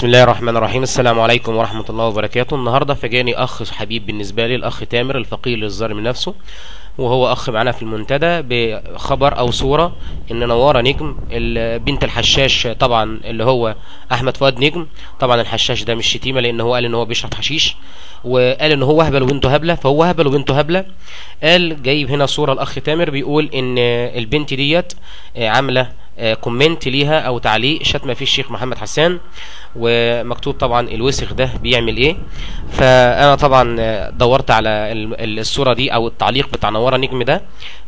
بسم الله الرحمن الرحيم. السلام عليكم ورحمة الله وبركاته. النهاردة فجاني أخ حبيب بالنسبة لي، الأخ تامر الفقيه للظاهر من نفسه، وهو أخ معنا في المنتدى بخبر أو صورة إن نوارة نجم بنت الحشاش، طبعا اللي هو أحمد فؤاد نجم. طبعا الحشاش ده مش شتيمة، لأن هو قال إن هو بيشرب حشيش، وقال إن هو هبل وبنته هبلة، فهو هبل وبنته هبلة. قال جايب هنا صورة الأخ تامر بيقول إن البنت ديت عاملة كومنت ليها او تعليق شتمه في الشيخ محمد حسان، ومكتوب طبعا الوسخ ده بيعمل ايه. فانا طبعا دورت على الصوره دي او التعليق بتاع نوارة نجم ده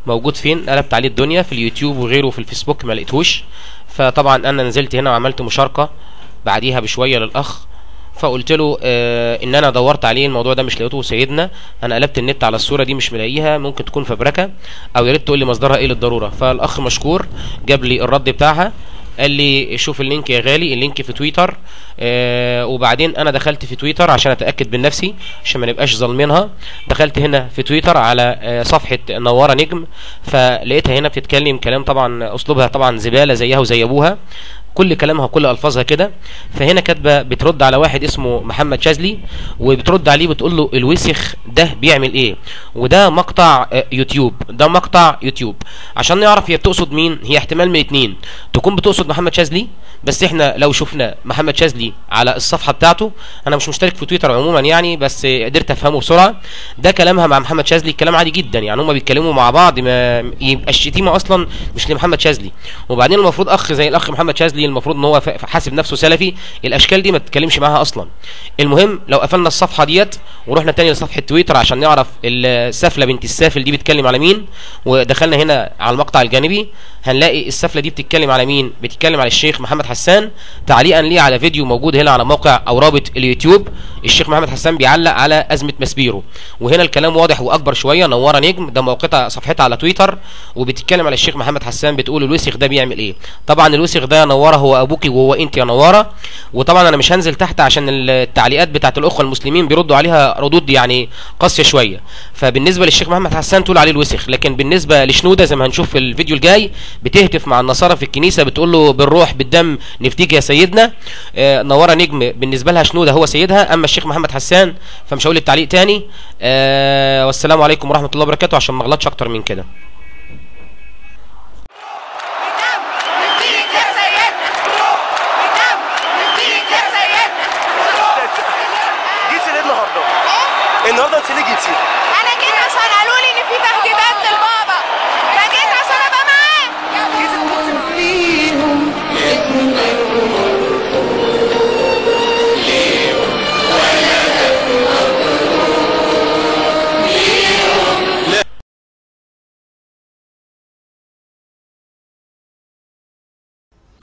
موجود فين. قلبت عليه الدنيا في اليوتيوب وغيره في الفيسبوك ما لقيتهوش. فطبعا انا نزلت هنا وعملت مشاركه بعديها بشويه للاخ، فقلت له ان انا دورت عليه الموضوع ده مش لقيته سيدنا، انا قلبت النت على الصوره دي مش ملاقيها، ممكن تكون فبركه او يا ريت تقول لي مصدرها ايه للضروره. فالاخ مشكور جاب لي الرد بتاعها، قال لي شوف اللينك يا غالي، اللينك في تويتر. وبعدين انا دخلت في تويتر عشان اتاكد من نفسي عشان ما نبقاش ظالمينها. دخلت هنا في تويتر على صفحه نوارة نجم، فلقيتها هنا بتتكلم كلام طبعا اسلوبها طبعا زباله زيها وزي ابوها، كل كلامها وكل الفاظها كده. فهنا كاتبه بترد على واحد اسمه محمد شاذلي، وبترد عليه بتقول له الوسخ ده بيعمل ايه. وده مقطع يوتيوب، ده مقطع يوتيوب. عشان نعرف هي بتقصد مين، هي احتمال من اتنين، تكون بتقصد محمد شاذلي، بس احنا لو شفنا محمد شاذلي على الصفحه بتاعته، انا مش مشترك في تويتر عموما يعني، بس قدرت افهمه بسرعه. ده كلامها مع محمد شاذلي كلام عادي جدا، يعني هما بيتكلموا مع بعض، ما يبقى الشتيمه اصلا مش لمحمد شاذلي. وبعدين المفروض اخ زي الاخ محمد شاذلي المفروض ان هو حاسب نفسه سلفي، الاشكال دي ما تتكلمش معاها اصلا. المهم لو قفلنا الصفحه ديت ورحنا تاني لصفحه تويتر عشان نعرف السفله بنت السافل دي بتتكلم على مين، ودخلنا هنا على المقطع الجانبي هنلاقي السفله دي بتتكلم على مين، بتتكلم على الشيخ محمد حسان، تعليقا ليه على فيديو موجود هنا على موقع او رابط اليوتيوب. الشيخ محمد حسان بيعلق على ازمه مسبيرو، وهنا الكلام واضح واكبر شويه. نوارة نجم ده موقعها صفحتها على تويتر، وبتتكلم على الشيخ محمد حسان بتقول الوسخ ده بيعمل ايه. طبعا الوسخ ده نوارة هو ابوكي وهو انت يا نوارة. وطبعا انا مش هنزل تحت عشان التعليقات بتاعت الاخوه المسلمين بيردوا عليها ردود يعني قاسيه شويه. فبالنسبه للشيخ محمد حسان تقول عليه الوسخ، لكن بالنسبه لشنوده زي ما هنشوف في الفيديو الجاي بتهتف مع النصارى في الكنيسه بتقول له بالروح بالدم نفديك يا سيدنا. نوارة نجم بالنسبه لها شنوده هو سيدها، اما الشيخ محمد حسان فمش هقول التعليق تاني. والسلام عليكم ورحمه الله وبركاته عشان ما اغلطش اكتر من كده. النهارده انت ليه جيتي؟ انا جيت عشان قالوا لي ان في تهديدات للبابا، فجيت عشان ابقى معاه.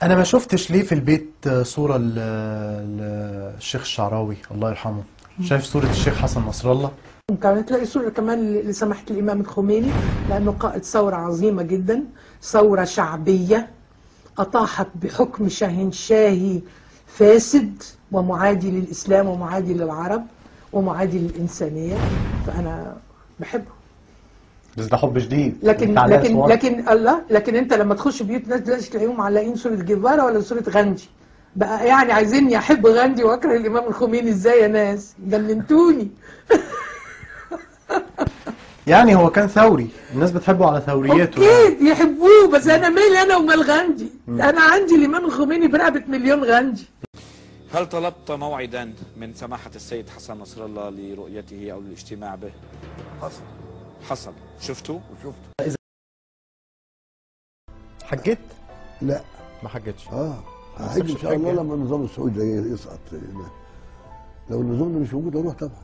انا ما شفتش ليه في البيت صورة للشيخ الشعراوي الله يرحمه. شايف صورة الشيخ حسن نصر الله. ممكن تلاقي صورة كمان لسماحة الإمام الخميني، لأنه قائد ثورة عظيمة جدا، ثورة شعبية أطاحت بحكم شاهنشاهي فاسد ومعادي للإسلام ومعادي للعرب ومعادي للإنسانية، فأنا بحبه. بس ده حب جديد. لكن انت لما تخش بيوت ناس دلوقتي تلاقيهم معلقين صورة جيفارا ولا صورة غاندي، بقى يعني عايزيني احب غاندي واكره الامام الخميني ازاي يا ناس؟ جننتوني. يعني هو كان ثوري، الناس بتحبه على ثوريته. اكيد يحبوه، بس انا مالي انا ومال غاندي؟ انا عندي الامام الخميني برقبة مليون غاندي. هل طلبت موعدا من سماحة السيد حسن نصر الله لرؤيته او الاجتماع به؟ حصل. شفته؟ وشفته. حجيت؟ لا ما حجتش. هحج ان شاء الله لما النظام السعودي يسقط. لو النظام ده مش موجود اروح طبعا.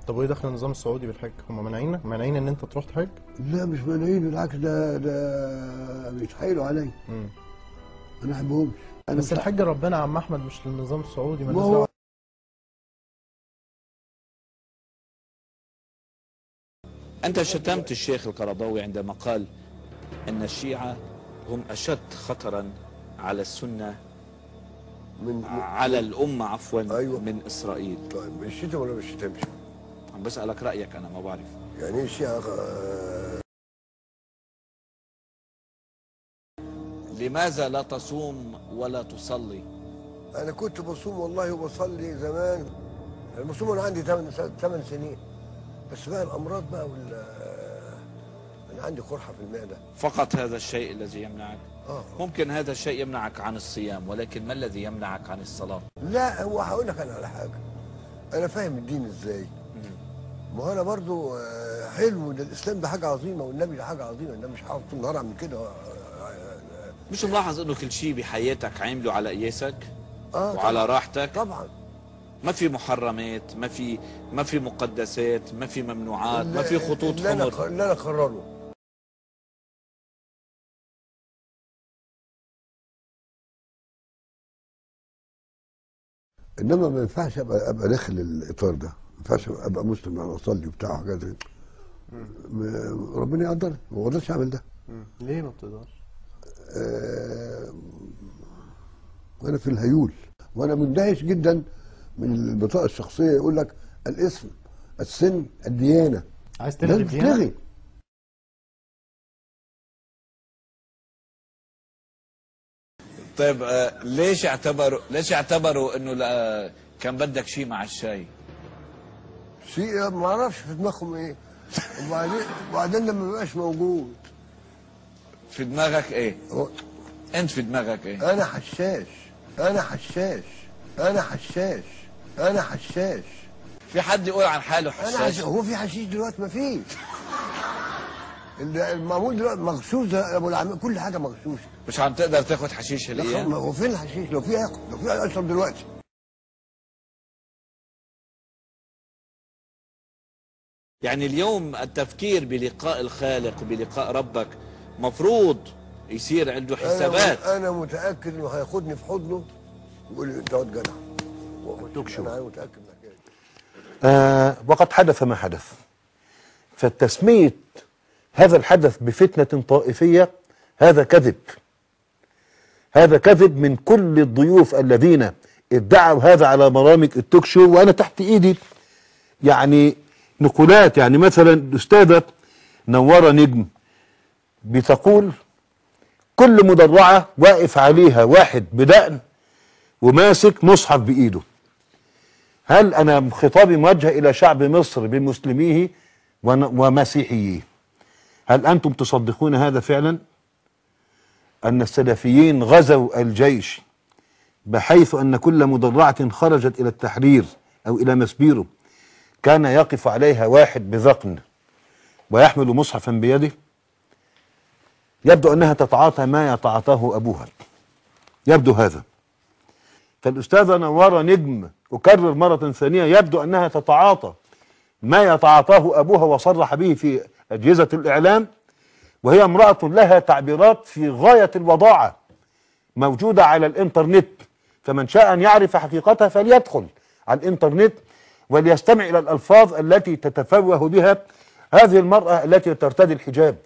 طب وايه دخل النظام السعودي بالحج؟ هم مانعين ان انت تروح تحج؟ لا مش مانعين، بالعكس ده بيتحايلوا عليا. انا ما بحبهمش. بس الحج ربنا يا عم احمد مش للنظام السعودي. ما هو أنت شتمت الشيخ القرضاوي عندما قال أن الشيعة هم أشد خطرا على السنة على الأمة عفوا. أيوة. من إسرائيل. طيب الشتم ولا مش شتمش؟ عم بسألك رأيك، أنا ما بعرف. يعني ايه الشيعة لماذا لا تصوم ولا تصلي؟ انا كنت بصوم والله وبصلي زمان. انا بصوم وانا عندي 8 سنين، بس بقى الامراض بقى انا عندي قرحه في المعده. فقط هذا الشيء الذي يمنعك؟ ممكن هذا الشيء يمنعك عن الصيام، ولكن ما الذي يمنعك عن الصلاة؟ لا، هو هقول لك انا على حاجه، انا فاهم الدين ازاي. ما هو انا برضو حلو ده، الاسلام ده حاجه عظيمه والنبي ده حاجه عظيمه، انا مش هقعد طول النهار اعمل كده. مش ملاحظ انه كل شيء بحياتك عامله على قياسك وعلى طبعًا. راحتك؟ طبعا. ما في محرمات، ما في مقدسات، ما في ممنوعات، ما في خطوط حمر. اللي انا اقرره. انما ما ينفعش ابقى داخل الاطار ده، ما ينفعش ابقى مسلم انا اصلي وبتاع حاجات زي ربنا يقدرني، ما اقدرش اعمل ده. ليه ما بتقدرش؟ وانا في الهيول، وانا مندهش جدا من البطاقه الشخصيه، يقول لك الاسم، السن، الديانه. عايز تلغي الديانه؟ طيب ليش اعتبروا انه كان بدك شيء مع الشاي؟ شيء ما اعرفش في دماغهم ايه. وبعدين لما ما بقاش موجود. في دماغك ايه؟ انت في دماغك ايه؟ انا حشاش، انا حشاش، انا حشاش، انا حشاش. في حد يقول عن حاله حشاش؟ هو في حشيش دلوقتي؟ ما فيش. المعمول دلوقتي مغشوش يا ابو العميل، كل حاجه مغشوشه. مش عم تقدر تاخد حشيش الايام؟ هو فين الحشيش؟ لو في اشرب دلوقتي. يعني اليوم التفكير بلقاء الخالق وبلقاء ربك مفروض يصير عنده حسابات. انا متاكد انه هياخدني في حضنه ويقول لي انت واد جدع. انا متاكد من كده. وقد حدث ما حدث، فالتسمية هذا الحدث بفتنة طائفية هذا كذب. هذا كذب من كل الضيوف الذين ادعوا هذا على برامج التوك شو، وانا تحت ايدي يعني نقولات. يعني مثلا الاستاذة نورة نجم بتقول كل مدرعة واقف عليها واحد بدقن وماسك مصحف بايده. هل انا خطابي موجه الى شعب مصر بمسلميه ومسيحييه؟ هل انتم تصدقون هذا فعلا؟ ان السلفيين غزوا الجيش بحيث ان كل مدرعة خرجت الى التحرير او الى مسبيرو كان يقف عليها واحد بذقن ويحمل مصحفا بيده؟ يبدو انها تتعاطى ما يتعاطاه ابوها، يبدو هذا. فالاستاذة نوارة نجم اكرر مرة ثانية، يبدو انها تتعاطى ما يتعاطاه ابوها وصرح به في اجهزة الاعلام، وهي امرأة لها تعبيرات في غاية الوضاعة موجودة على الانترنت، فمن شاء ان يعرف حقيقتها فليدخل على الانترنت وليستمع الى الالفاظ التي تتفوه بها هذه المرأة التي ترتدي الحجاب.